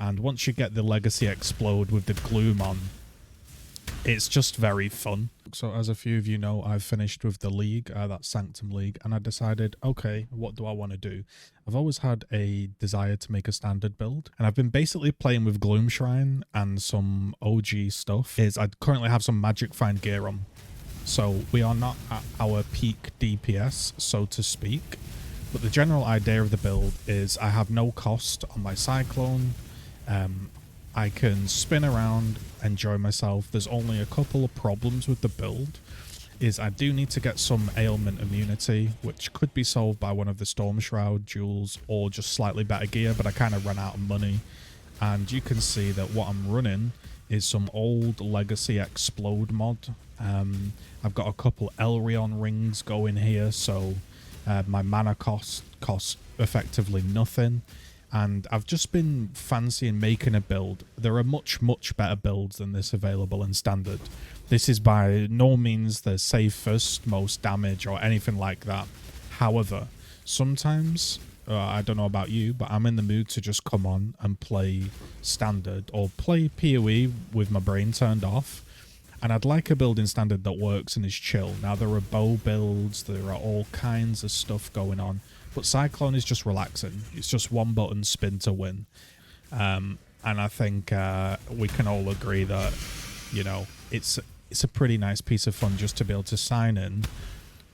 And once you get the Legacy Explode with the Gloom on, it's just very fun. So as a few of you know, I've finished with the League, that Sanctum League, and I decided, okay, what do I want to do? I've always had a desire to make a standard build, and I've been basically playing with Gloom Shrine and some OG stuff. I currently have some Magic Find gear on, so we are not at our peak DPS, so to speak. But the general idea of the build is I have no cost on my Cyclone. I can spin around, enjoy myself. There's only a couple of problems with the build. I do need to get some ailment immunity, which could be solved by one of the Storm Shroud jewels or just slightly better gear, but I kind of ran out of money. And you can see that what I'm running is some old Legacy Explode mod. I've got a couple Elrion rings going here, so my mana cost effectively nothing. And I've just been fancying making a build. There are much better builds than this available in standard. This is by no means the safest, most damage or anything like that. However, sometimes, I don't know about you, but I'm in the mood to just come on and play standard or play PoE with my brain turned off. And I'd like a build in standard that works and is chill. Now, there are bow builds, there are all kinds of stuff going on. But Cyclone is just relaxing. It's just one button spin to win. And I think we can all agree that, you know, it's a pretty nice piece of fun just to be able to sign in,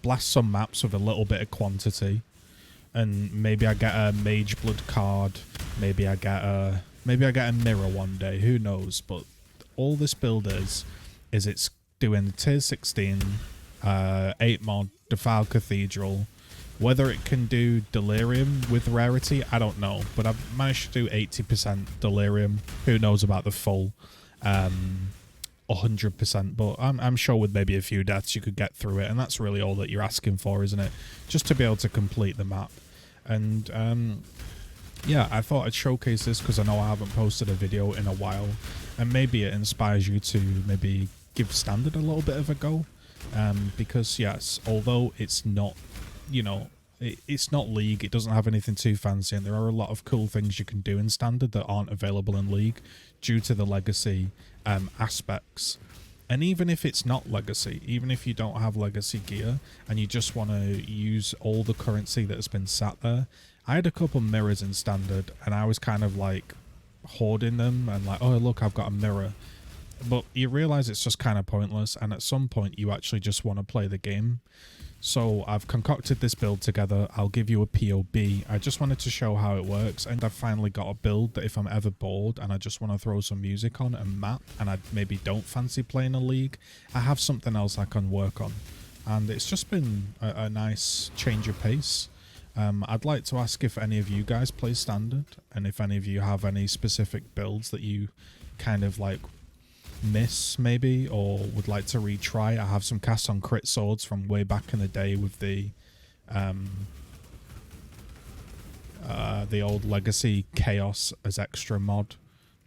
blast some maps with a little bit of quantity, and maybe I get a Mage Blood card, maybe I get a mirror one day, who knows. But all this build is it's doing tier 16, 8 mod, Defiled Cathedral. Whether it can do Delirium with rarity, I don't know. But I've managed to do 80% Delirium. Who knows about the full 100%. But I'm sure with maybe a few deaths you could get through it. And that's really all that you're asking for, isn't it? Just to be able to complete the map. And yeah, I thought I'd showcase this because I know I haven't posted a video in a while. And maybe it inspires you to maybe give standard a little bit of a go. Because yes, although it's not, you know, it's not League, it doesn't have anything too fancy, and there are a lot of cool things you can do in standard that aren't available in League due to the Legacy aspects. And even if it's not Legacy, even if you don't have Legacy gear and you just want to use all the currency that has been sat there, I had a couple mirrors in standard and I was kind of like hoarding them and like, oh look, I've got a mirror. But you realize it's just kind of pointless, and at some point you actually just want to play the game. So I've concocted this build together. I'll give you a POB. I just wanted to show how it works, and I've finally got a build that if I'm ever bored and I just want to throw some music on and map, and I maybe don't fancy playing a League, I have something else I can work on. And it's just been a nice change of pace. I'd like to ask if any of you guys play standard, and if any of you have any specific builds that you kind of like miss maybe, or would like to retry. I have some casts on crit swords from way back in the day with the old Legacy Chaos as extra mod.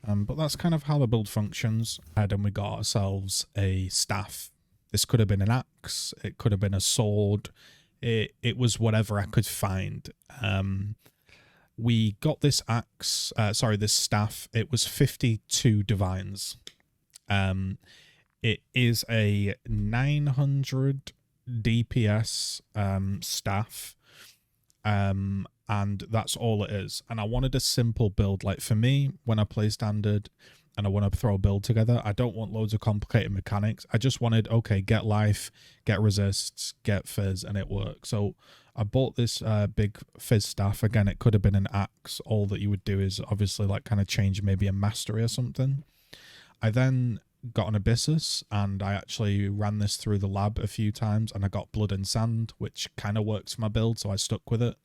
But that's kind of how the build functions. And then we got ourselves a staff. This could have been an axe, it could have been a sword, it was whatever I could find. We got this axe, this staff, it was 52 divines. It is a 900 DPS staff, and that's all it is. And I wanted a simple build. Like for me, when I play standard and I want to throw a build together, I don't want loads of complicated mechanics. I just wanted, okay, get life, get resists, get fizz, and it works. So I bought this big fizz staff. Again, it could have been an axe. All that you would do is obviously like kind of change maybe a mastery or something. I then got an Abyssus, and I actually ran this through the lab a few times, and I got Blood and Sand, which kind of works for my build, so I stuck with it.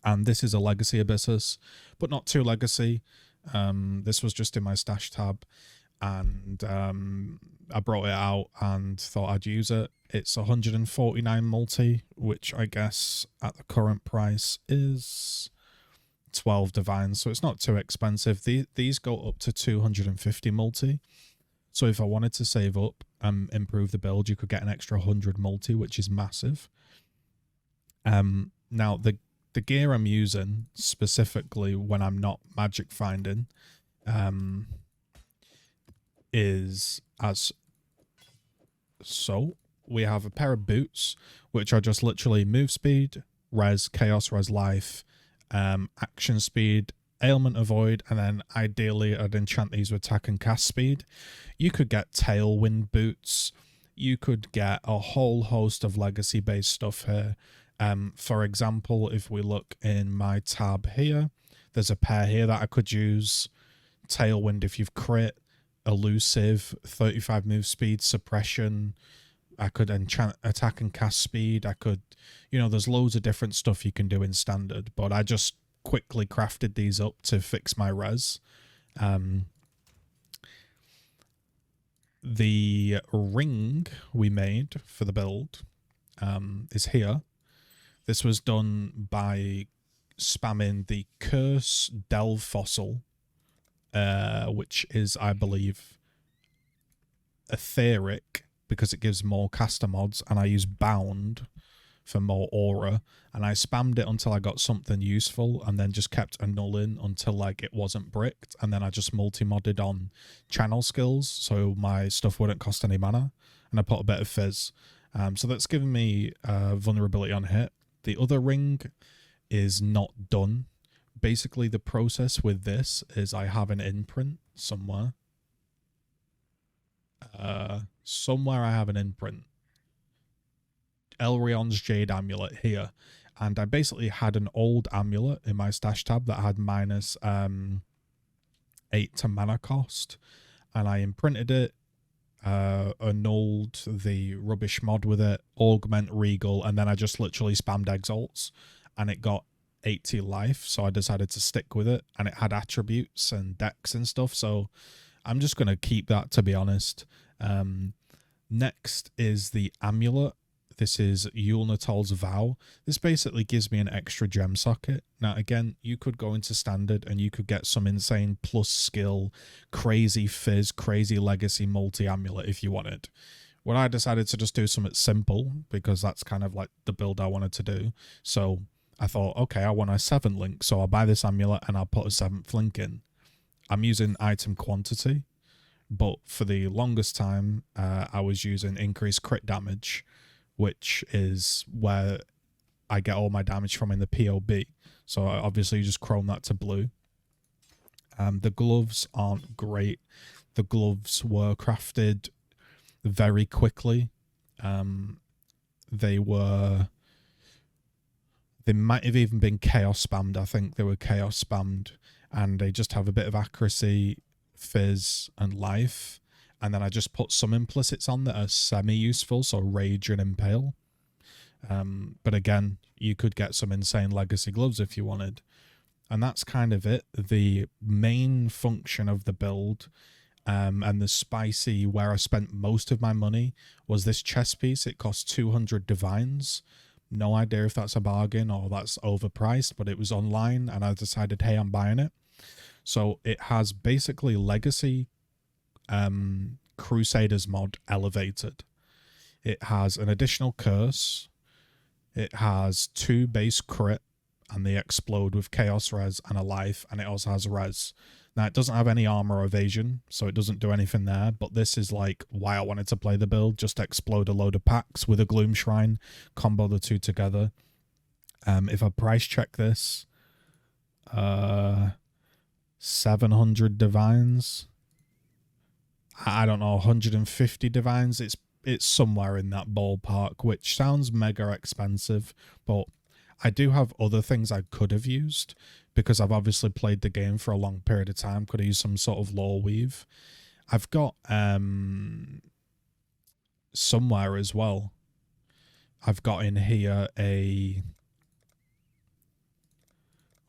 And this is a Legacy Abyssus, but not too Legacy. This was just in my stash tab, and I brought it out and thought I'd use it. It's 149 multi, which I guess at the current price is 12 divines, so it's not too expensive. These go up to 250 multi, so if I wanted to save up and improve the build, you could get an extra 100 multi, which is massive. Now the the gear I'm using specifically when I'm not magic finding is as so. We have a pair of boots, which are just literally move speed, res, chaos, res life, action speed, ailment avoid, and then ideally I'd enchant these with attack and cast speed. You could get tailwind boots. You could get a whole host of legacy based stuff here. For example, if we look in my tab here, there's a pair here that I could use. Tailwind if you've crit, elusive, 35 move speed, suppression. I could enchant attack and cast speed. I could, you know, there's loads of different stuff you can do in standard, but I just quickly crafted these up to fix my res. The ring we made for the build is here. This was done by spamming the Curse Delve Fossil, which is, I believe, etheric because it gives more caster mods, and I use Bound for more aura, and I spammed it until I got something useful, and then just kept annulling until like it wasn't bricked, and then I just multi-modded on channel skills so my stuff wouldn't cost any mana, and I put a bit of fizz. So that's given me vulnerability on hit. The other ring is not done. Basically the process with this is I have an imprint somewhere. Somewhere I have an imprint. Elrion's Jade Amulet here. And I basically had an old amulet in my stash tab that had minus 8 to mana cost. And I imprinted it, annulled the rubbish mod with it, augment regal, and then I just literally spammed exalts. And it got 80 life, so I decided to stick with it. And it had attributes and decks and stuff, so I'm just going to keep that, to be honest. Next is the amulet. This is Yulnatal's Vow. This basically gives me an extra gem socket. Now, again, you could go into standard and you could get some insane plus skill, crazy fizz, crazy legacy multi-amulet if you wanted. What I decided to just do something simple, because that's kind of like the build I wanted to do. So I thought, okay, I want a 7 link, so I'll buy this amulet and I'll put a 7th link in. I'm using item quantity, but for the longest time, I was using increased crit damage, which is where I get all my damage from in the POB. So obviously you just chrome that to blue. The gloves aren't great. The gloves were crafted very quickly. They might have even been chaos spammed. I think they were chaos spammed, and they just have a bit of accuracy, fizz, and life. And then I just put some implicits on that are semi-useful, so Rage and Impale. But again, you could get some insane legacy gloves if you wanted. And that's kind of it. The main function of the build, and the spicy where I spent most of my money, was this chest piece. It cost 200 divines. No idea if that's a bargain or that's overpriced, but it was online and I decided, hey, I'm buying it. So it has basically legacy Crusaders mod elevated. It has an additional curse. It has 2 base crit, and they explode with chaos res and a life, and it also has res. Now, it doesn't have any armor or evasion, so it doesn't do anything there, but this is like why I wanted to play the build. Just explode a load of packs with a Gloom Shrine, combo the 2 together. If I price check this, 700 divines. I don't know, 150 divines. It's somewhere in that ballpark, which sounds mega expensive, but I do have other things I could have used, because I've obviously played the game for a long period of time. Could have used some sort of lore weave. I've got somewhere as well, I've got in here I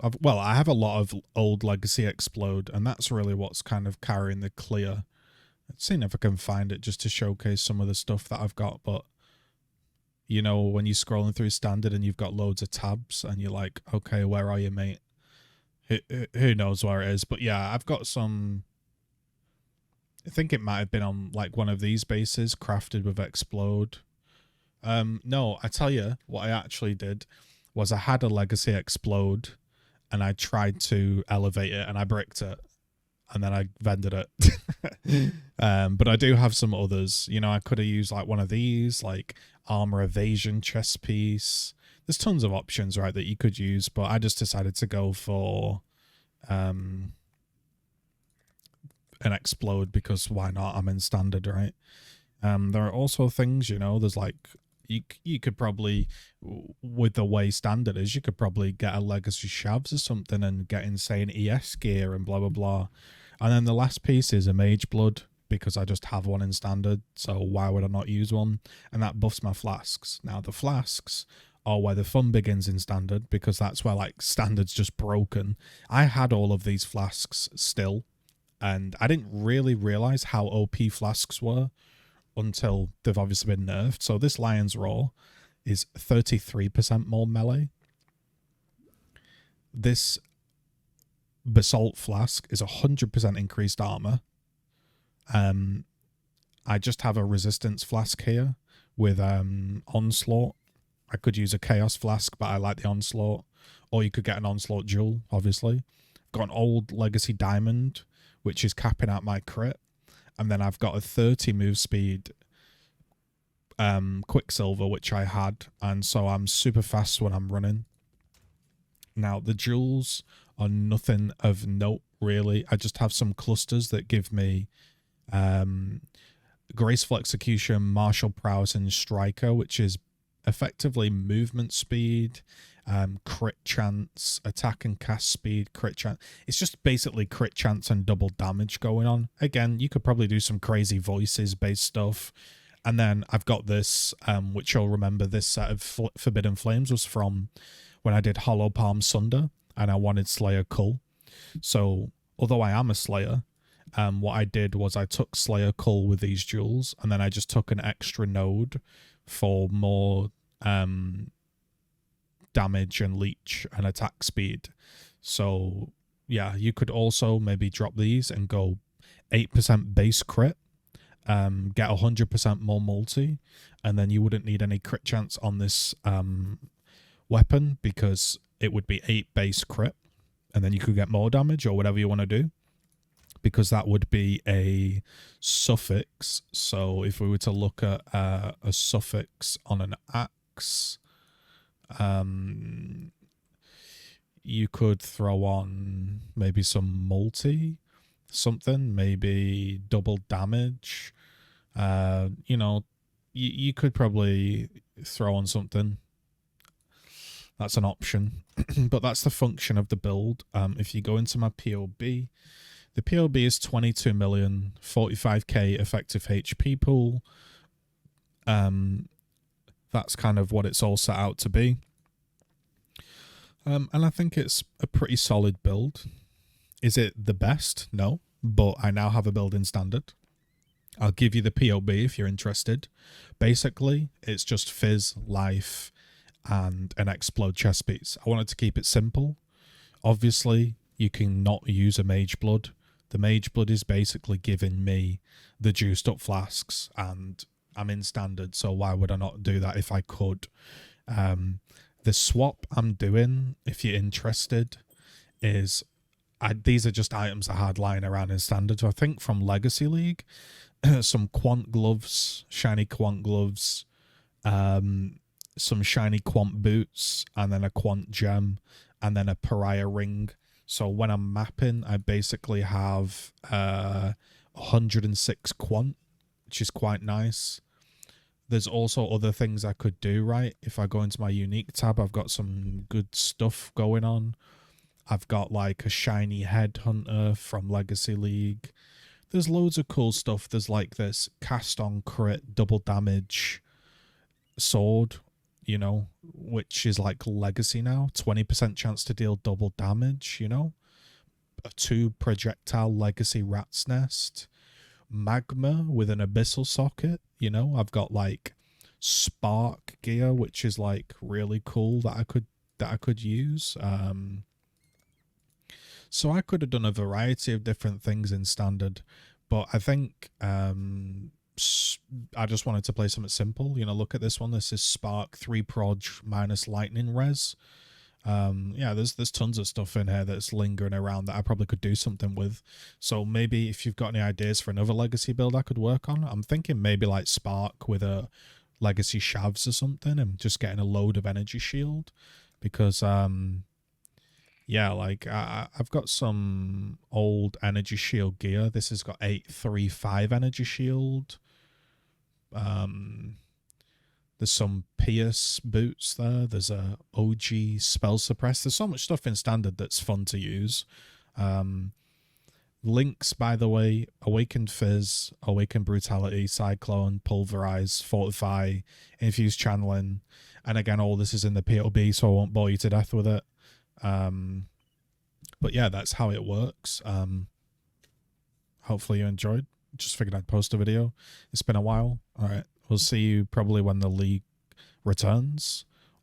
have a lot of old legacy explode, and that's really what's kind of carrying the clear. Let's see if I can find it just to showcase some of the stuff that I've got. But you know, when you're scrolling through standard and you've got loads of tabs and you're like, okay, where are you, mate? Who knows where it is? But yeah, I've got some, I think it might have been on like one of these bases, crafted with explode. No, I tell you what I actually did was I had a legacy explode and I tried to elevate it and I bricked it and then I vended it. But I do have some others. You know, I could have used like one of these, like armor evasion chest piece. There's tons of options, right, that you could use, but I just decided to go for an explode because why not? I'm in standard, right? There are also things, you know, there's like you could probably, with the way standard is, you could probably get a legacy shavs or something and get insane ES gear and blah blah blah. And then the last piece is a mage blood because I just have one in standard, so why would I not use one? And that buffs my flasks. Now the flasks are where the fun begins in standard because that's where like standard's just broken. I had all of these flasks still and I didn't really realize how OP flasks were until they've obviously been nerfed. So this Lion's Roar is 33% more melee. This Basalt Flask is 100% increased armor. I just have a Resistance Flask here with Onslaught. I could use a Chaos Flask, but I like the Onslaught. Or you could get an Onslaught Jewel, obviously. Got an old Legacy Diamond, which is capping out my crit. And then I've got a 30 move speed Quicksilver, which I had. And so I'm super fast when I'm running. Now, the jewels are nothing of note, really. I just have some clusters that give me Graceful Execution, Martial Prowess, and Striker, which is effectively movement speed, crit chance, attack and cast speed, crit chance. It's just basically crit chance and double damage going on. Again, you could probably do some crazy voices based stuff. And then I've got this, which you'll remember this set of Forbidden Flames was from when I did Hollow Palm Sunder and I wanted Slayer Cull. So although I am a Slayer, what I did was I took Slayer Cull with these jewels and then I just took an extra node for more damage and leech and attack speed. So yeah, you could also maybe drop these and go 8% base crit, get 100% more multi, and then you wouldn't need any crit chance on this weapon because it would be 8 base crit, and then you could get more damage or whatever you want to do, because that would be a suffix. So if we were to look at a suffix on an axe, you could throw on maybe some multi, something, maybe double damage. You know, you could probably throw on something. That's an option. But that's the function of the build. If you go into my POB, the POB is 22 million, 45k effective HP pool. That's kind of what it's all set out to be. And I think it's a pretty solid build. Is it the best? No. But I now have a build in standard. I'll give you the POB if you're interested. Basically, it's just Fizz, Life, and an Explode chest piece. I wanted to keep it simple. Obviously, you can not use a Mage Blood. The Mage Blood is basically giving me the juiced up flasks, and I'm in standard, so why would I not do that if I could? The swap I'm doing, if you're interested, is these are just items I had lying around in standard. So I think from Legacy League, some Quant gloves, shiny Quant gloves, some shiny Quant boots, and then a Quant gem, and then a Pariah ring. So when I'm mapping, I basically have 106 Quant, which is quite nice. There's also other things I could do, right? If I go into my unique tab, I've got some good stuff going on. I've got like a shiny Headhunter from Legacy League. There's loads of cool stuff. There's like this cast on crit double damage sword, you know, which is like Legacy now. 20% chance to deal double damage, you know. A 2 projectile Legacy Rat's Nest. Magma with an Abyssal socket, you know. I've got like Spark gear, which is like really cool that I could use. So I could have done a variety of different things in standard, but I think I just wanted to play something simple. You know, look at this one. This is Spark 3 Proj minus Lightning Res. Yeah, there's tons of stuff in here that's lingering around that I probably could do something with. So maybe if you've got any ideas for another legacy build I could work on, I'm thinking maybe like Spark with a legacy Shavs or something and just getting a load of energy shield, because yeah, like I've got some old energy shield gear. This has got 835 energy shield. There's some Pierce boots there. There's a OG spell suppress. There's so much stuff in standard that's fun to use. Links, by the way: Awakened Fizz, Awakened Brutality, Cyclone, Pulverize, Fortify, Infused Channeling. And again, all this is in the POB, so I won't bore you to death with it. But yeah, that's how it works. Hopefully you enjoyed. Just figured I'd post a video. It's been a while. All right. We'll see you probably when the league returns.